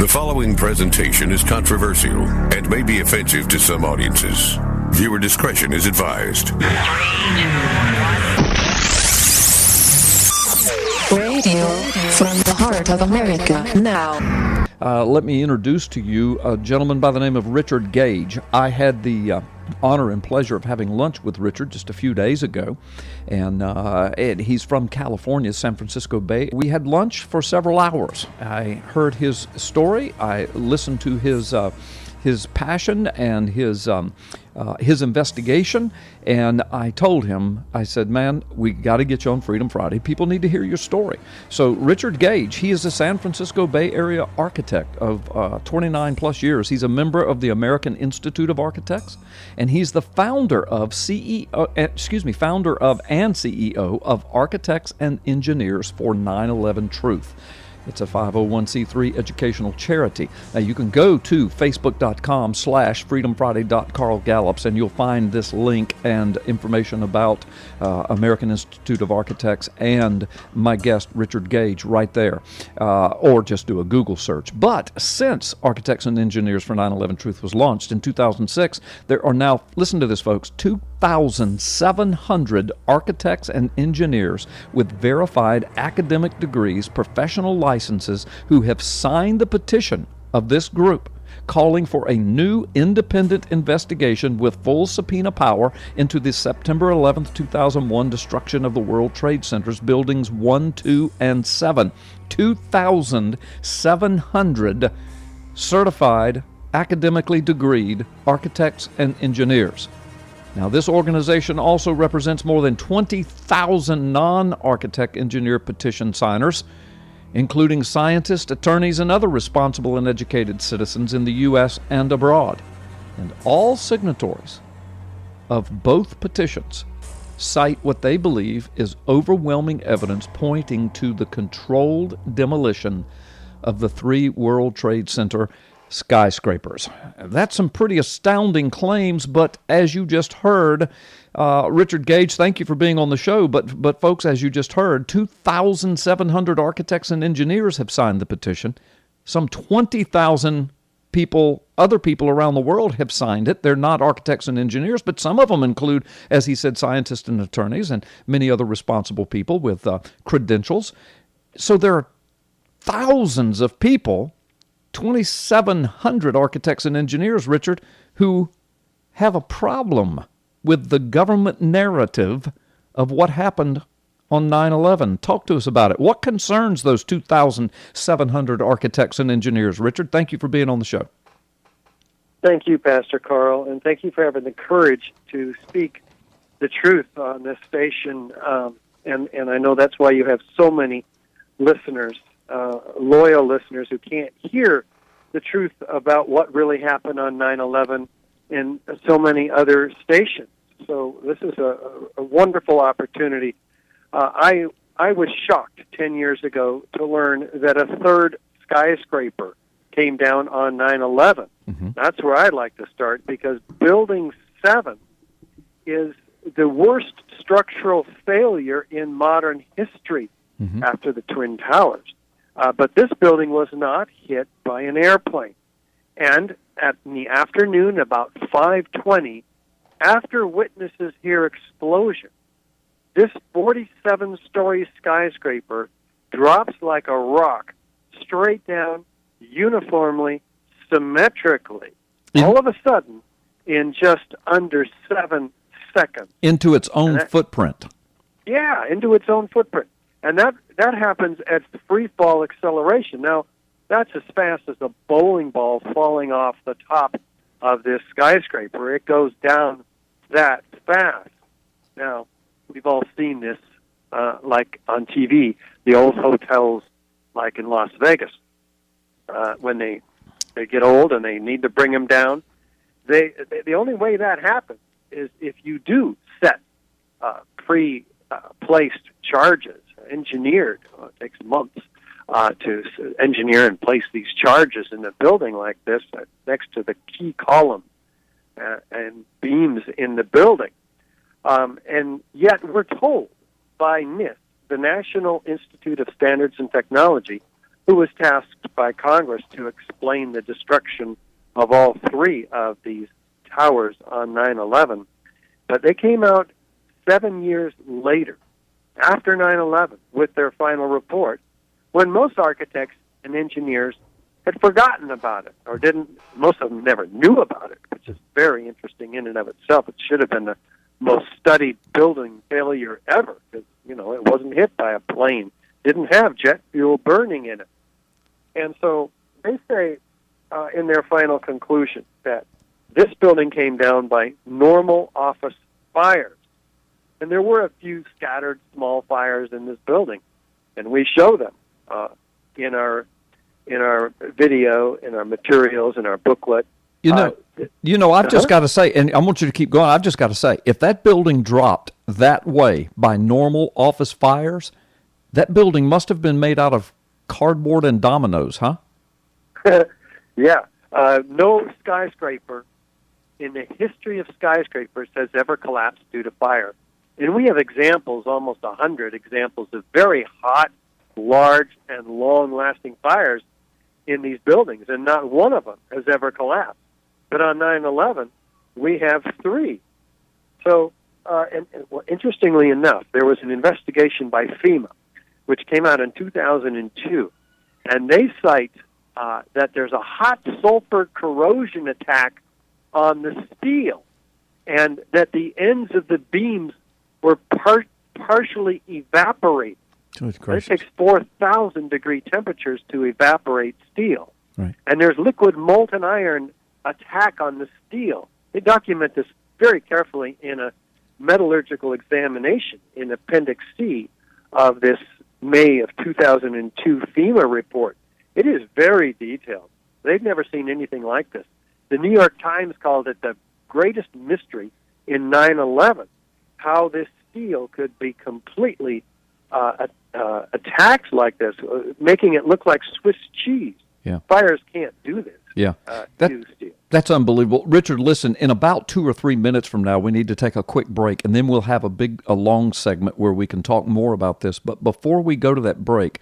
The following presentation is controversial and may be offensive to some audiences. Viewer discretion is advised. Radio from the heart of America now. Let me introduce to you a gentleman by the name of Richard Gage. I had the honor and pleasure of having lunch with Richard just a few days ago, and he's from California, San Francisco Bay. We had lunch for several hours. I heard his story. I listened to his passion and his investigation, and I told him, I said, man, we got to get you on Freedom Friday. People need to hear your story. So Richard Gage, he is a San Francisco Bay Area architect of 29 plus years. He's a member of the American Institute of Architects, and he's the founder and CEO of Architects and Engineers for 9/11 Truth. It's a 501c3 educational charity. Now, you can go to facebook.com/freedomfriday.carlgallups, and you'll find this link and information about American Institute of Architects and my guest, Richard Gage, right there. Or just do a Google search. But since Architects and Engineers for 9/11 Truth was launched in 2006, there are now, listen to this, folks, 2,700 architects and engineers with verified academic degrees, professional licenses, who have signed the petition of this group calling for a new independent investigation with full subpoena power into the September 11th, 2001 destruction of the World Trade Center's buildings 1, 2, and 7. 2,700 certified, academically degreed architects and engineers. Now, this organization also represents more than 20,000 non-architect engineer petition signers, including scientists, attorneys, and other responsible and educated citizens in the U.S. and abroad. And all signatories of both petitions cite what they believe is overwhelming evidence pointing to the controlled demolition of the 3 World Trade Center skyscrapers. That's some pretty astounding claims, but as you just heard, Richard Gage, thank you for being on the show, but folks, as you just heard, 2,700 architects and engineers have signed the petition. Some 20,000 people, other people around the world have signed it. They're not architects and engineers, but some of them include, as he said, scientists and attorneys and many other responsible people with credentials. So there are thousands of people, 2,700 architects and engineers, Richard, who have a problem with the government narrative of what happened on 9/11. Talk to us about it. What concerns those 2,700 architects and engineers? Richard, thank you for being on the show. Thank you, Pastor Carl, and thank you for having the courage to speak the truth on this station. And I know that's why you have so many listeners, loyal listeners who can't hear the truth about what really happened on 9/11 in so many other stations. So this is a wonderful opportunity. I was shocked 10 years ago to learn that a third skyscraper came down on 9/11. Mm-hmm. That's where I'd like to start, because Building 7 is the worst structural failure in modern history after the Twin Towers. But this building was not hit by an airplane. And in the afternoon, about 5:20, after witnesses hear explosion, this 47-story skyscraper drops like a rock straight down, uniformly, symmetrically, all of a sudden, in just under 7 seconds. Into its own footprint. Yeah, into its own footprint. And that happens at free fall acceleration. Now, that's as fast as a bowling ball falling off the top of this skyscraper. It goes down that fast. Now, we've all seen this, like on TV, the old hotels, like in Las Vegas, when they get old and they need to bring them down. The only way that happens is if you do set pre-placed charges, engineered. It takes months to engineer and place these charges in a building like this next to the key columns and beams in the building. And yet we're told by NIST, the National Institute of Standards and Technology, who was tasked by Congress to explain the destruction of all three of these towers on 9/11. But they came out 7 years later, after 9/11, with their final report, when most architects and engineers had forgotten about it, or most of them never knew about it, which is very interesting in and of itself. It should have been the most studied building failure ever, because, it wasn't hit by a plane, didn't have jet fuel burning in it. And so they say in their final conclusion that this building came down by normal office fires. And there were a few scattered small fires in this building, and we show them in our video, in our materials, in our booklet. I've just got to say, and I want you to keep going, I've just got to say, if that building dropped that way by normal office fires, that building must have been made out of cardboard and dominoes, huh? Yeah. No skyscraper in the history of skyscrapers has ever collapsed due to fire. And we have examples, almost 100 examples of very hot, large, and long-lasting fires in these buildings, and not one of them has ever collapsed. But on 9/11, we have three. So, interestingly enough, there was an investigation by FEMA, which came out in 2002, and they cite that there's a hot sulfur corrosion attack on the steel, and that the ends of the beams were partially evaporated. It takes 4,000 degree temperatures to evaporate steel. Right. And there's liquid molten iron attack on the steel. They document this very carefully in a metallurgical examination in Appendix C of this May of 2002 FEMA report. It is very detailed. They've never seen anything like this. The New York Times called it the greatest mystery in 9/11, how this steel could be completely attacked like this, making it look like Swiss cheese. Yeah. Fires can't do this. Yeah. To steel. That's unbelievable. Richard, listen, in about 2 or 3 minutes from now, we need to take a quick break, and then we'll have a long segment where we can talk more about this. But before we go to that break,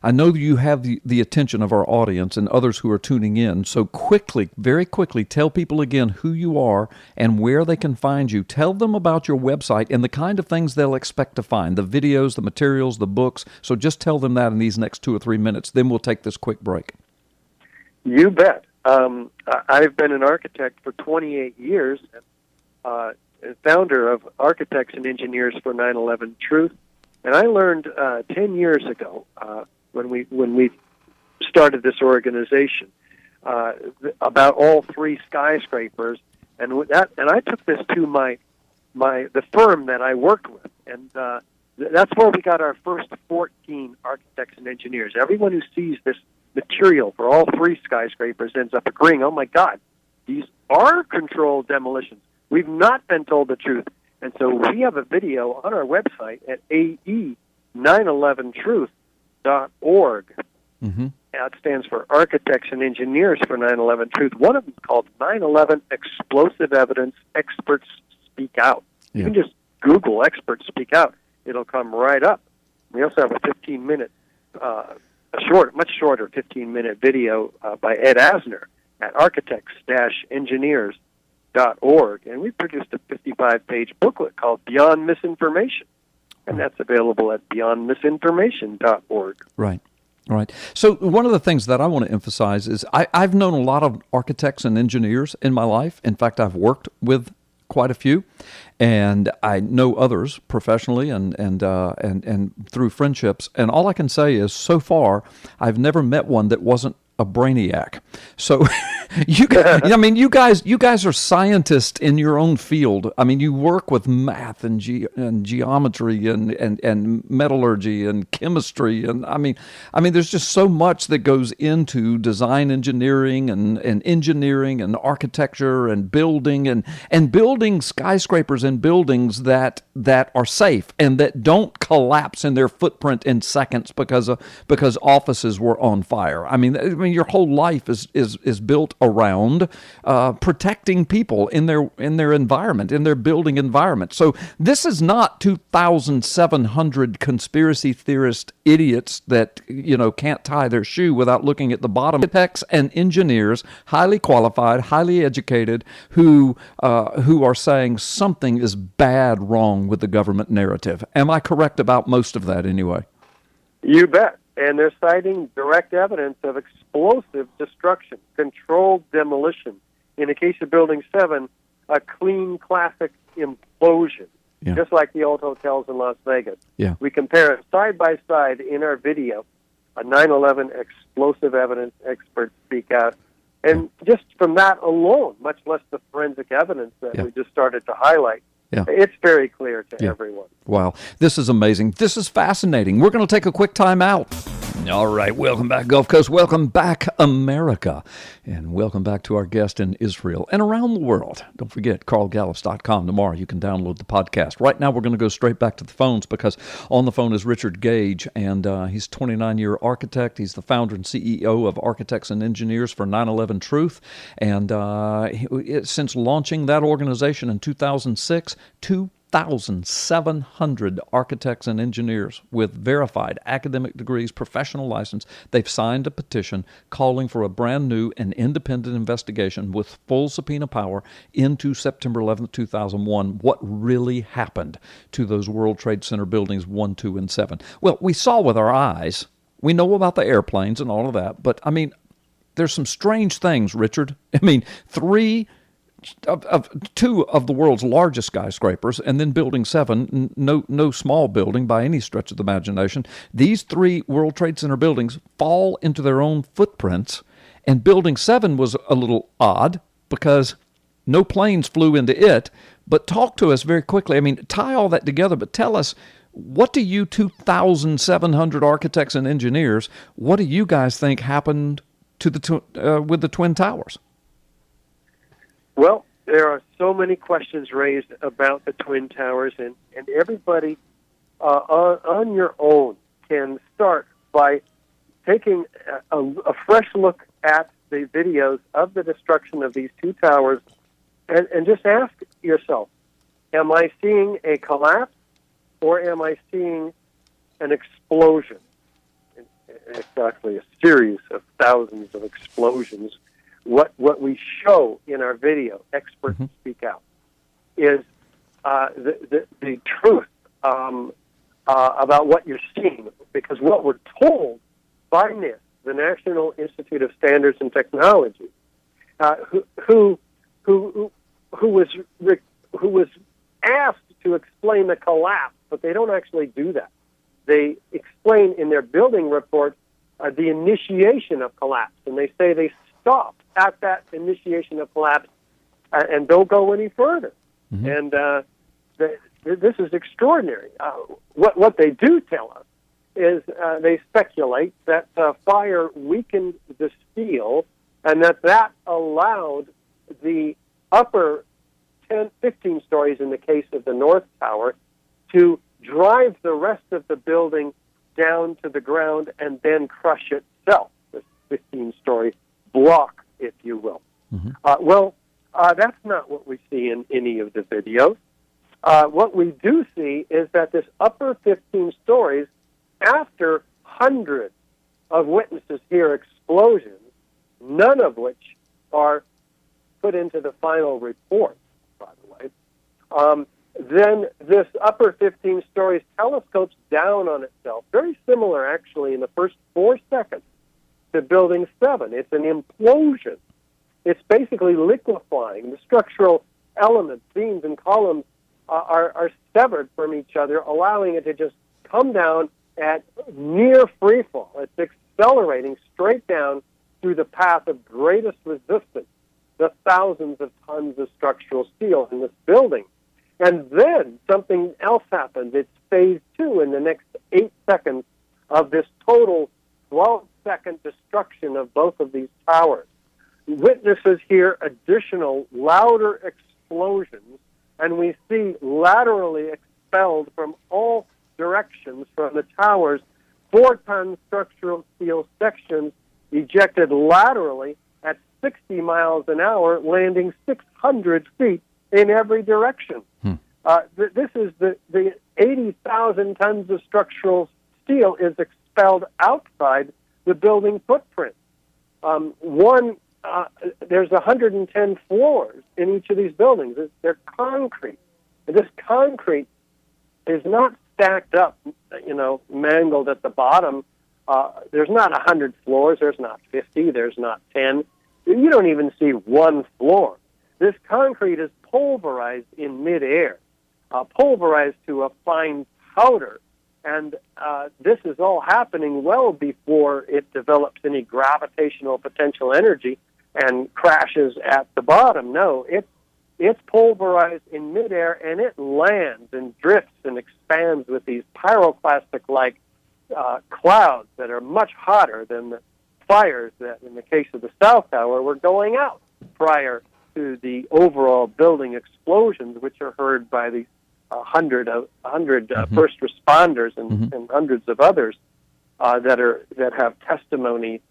I know that you have the attention of our audience and others who are tuning in. So quickly, very quickly, tell people again who you are and where they can find you. Tell them about your website and the kind of things they'll expect to find, the videos, the materials, the books. So just tell them that in these next 2 or 3 minutes. Then we'll take this quick break. You bet. I've been an architect for 28 years, founder of Architects and Engineers for 9/11 Truth, and I learned 10 years ago when we started this organization about all three skyscrapers, and I took this to the firm that I worked with, and that's where we got our first 14 architects and engineers. Everyone who sees this material for all three skyscrapers ends up agreeing, oh my God, these are controlled demolitions. We've not been told the truth. And so we have a video on our website at AE911truth.org. Mm-hmm. That stands for Architects and Engineers for 9/11 Truth. One of them is called 9/11 Explosive Evidence Experts Speak Out. Yeah. You can just Google Experts Speak Out. It'll come right up. We also have a 15-minute much shorter 15-minute video by Ed Asner at architects-engineers.org. And we produced a 55-page booklet called Beyond Misinformation, and that's available at beyondmisinformation.org. Right. So one of the things that I want to emphasize is I've known a lot of architects and engineers in my life. In fact, I've worked with quite a few, and I know others professionally and through friendships. And all I can say is, so far, I've never met one that wasn't a brainiac. So you guys are scientists in your own field. I mean, you work with math and geometry and metallurgy and chemistry, and I mean there's just so much that goes into design engineering and engineering and architecture and building and building skyscrapers and buildings that are safe and that don't collapse in their footprint in seconds because offices were on fire. I mean, your whole life is built built around protecting people in their environment, in their building environment. So this is not 2,700 conspiracy theorist idiots that can't tie their shoe without looking at the bottom. Architects and engineers, highly qualified, highly educated, who are saying something is bad wrong with the government narrative. Am I correct about most of that anyway? You bet. And they're citing direct evidence of explosive destruction, controlled demolition. In the case of Building 7, a clean, classic implosion, just like the old hotels in Las Vegas. Yeah. We compare it side by side in our video. A 9/11 explosive evidence, experts speak out. And just from that alone, much less the forensic evidence that we just started to highlight, it's very clear to everyone. Wow. This is amazing. This is fascinating. We're going to take a quick time out. All right. Welcome back, Gulf Coast. Welcome back, America. And welcome back to our guest in Israel and around the world. Don't forget, carlgallups.com. Tomorrow you can download the podcast. Right now we're going to go straight back to the phones because on the phone is Richard Gage, and he's a 29-year architect. He's the founder and CEO of Architects and Engineers for 9/11 Truth. And since launching that organization in 2006, 2,700 architects and engineers with verified academic degrees, professional license, they've signed a petition calling for a brand new and independent investigation with full subpoena power into September 11th, 2001. What really happened to those World Trade Center buildings 1, 2, and 7? Well, we saw with our eyes. We know about the airplanes and all of that, but, there's some strange things, Richard. Two of the world's largest skyscrapers, and then Building 7, no small building by any stretch of the imagination. These 3 World Trade Center buildings fall into their own footprints, and Building 7 was a little odd because no planes flew into it. But talk to us very quickly. Tie all that together, but tell us, what do you 2,700 architects and engineers, what do you guys think happened to with the Twin Towers? Well, there are so many questions raised about the Twin Towers, and everybody on your own can start by taking a fresh look at the videos of the destruction of these 2 towers and just ask yourself, am I seeing a collapse or am I seeing an explosion? It's actually a series of thousands of explosions. What we show in our video, experts speak out, is the truth about what you're seeing. Because what we're told by NIST, the National Institute of Standards and Technology, who was asked to explain the collapse, but they don't actually do that. They explain in their building report the initiation of collapse, and they say they stopped at that initiation of collapse and don't go any further. And this is extraordinary. What they do tell us is they speculate that fire weakened the steel and that allowed the upper 10, 15 stories in the case of the North Tower to drive the rest of the building down to the ground and then crush itself, this 15-story block, if you will. That's not what we see in any of the videos. What we do see is that this upper 15 stories, after hundreds of witnesses hear explosions, none of which are put into the final report, by the way, then this upper 15 stories telescopes down on itself, very similar actually in the first 4 seconds to Building 7. It's an implosion. It's basically liquefying. The structural elements, beams, and columns are severed from each other, allowing it to just come down at near free fall. It's accelerating straight down through the path of greatest resistance, the thousands of tons of structural steel in this building. And then something else happens. It's phase 2 in the next 8 seconds of this total 12-second destruction of both of these towers. Witnesses hear additional, louder explosions, and we see laterally expelled from all directions from the towers 4-ton structural steel sections ejected laterally at 60 miles an hour, landing 600 feet in every direction. This is the 80,000 tons of structural steel is expelled outside the building footprint. There's 110 floors in each of these buildings. They're concrete. And this concrete is not stacked up, mangled at the bottom. There's not 100 floors. There's not 50. There's not 10. You don't even see one floor. This concrete is pulverized in midair, pulverized to a fine powder. And this is all happening well before it develops any gravitational potential energy and crashes at the bottom. No, it's pulverized in midair, and it lands and drifts and expands with these pyroclastic-like clouds that are much hotter than the fires that, in the case of the South Tower, were going out prior to the overall building explosions, which are heard by these 100 first responders and hundreds of others that have testimony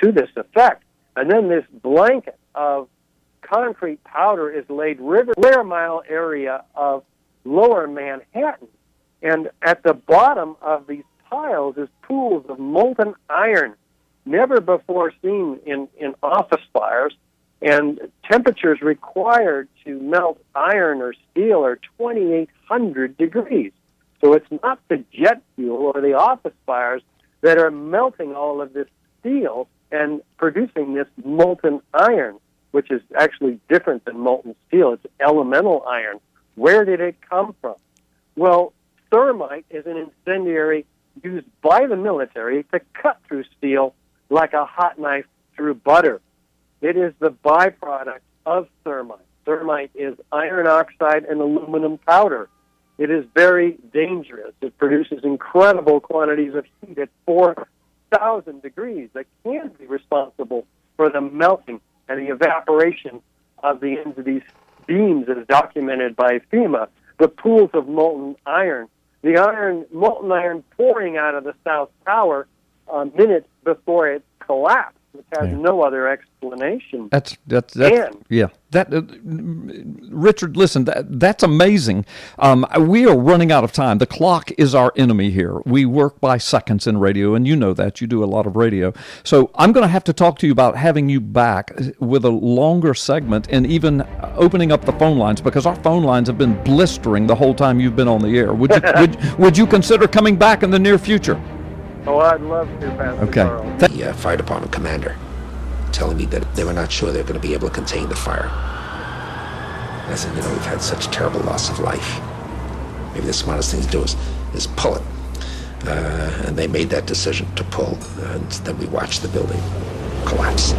to this effect. And then this blanket of concrete powder is laid square mile area of lower Manhattan. And at the bottom of these piles is pools of molten iron, never before seen in office fires. And temperatures required to melt iron or steel are 2,800 degrees. So it's not the jet fuel or the office fires that are melting all of this steel and producing this molten iron, which is actually different than molten steel. It's elemental iron. Where did it come from? Well, thermite is an incendiary used by the military to cut through steel like a hot knife through butter. It is the byproduct of thermite. Thermite is iron oxide and aluminum powder. It is very dangerous. It produces incredible quantities of heat at 4,000 degrees that can be responsible for the melting and the evaporation of the ends of these beams, as documented by FEMA. The pools of molten iron, molten iron pouring out of the South Tower minutes before it collapsed, which has no other explanation. Richard, listen, that's amazing. We are running out of time. The clock is our enemy here. We work by seconds in radio, and you know that. You do a lot of radio. So I'm going to have to talk to you about having you back with a longer segment and even opening up the phone lines, because our phone lines have been blistering the whole time you've been on the air. Would you consider coming back in the near future? Oh, I'd love to, Pastor Carl. The fire department commander telling me that they were not sure they were going to be able to contain the fire. And I said, we've had such terrible loss of life. Maybe the smartest thing to do is pull it. And they made that decision to pull, and then we watched the building collapse.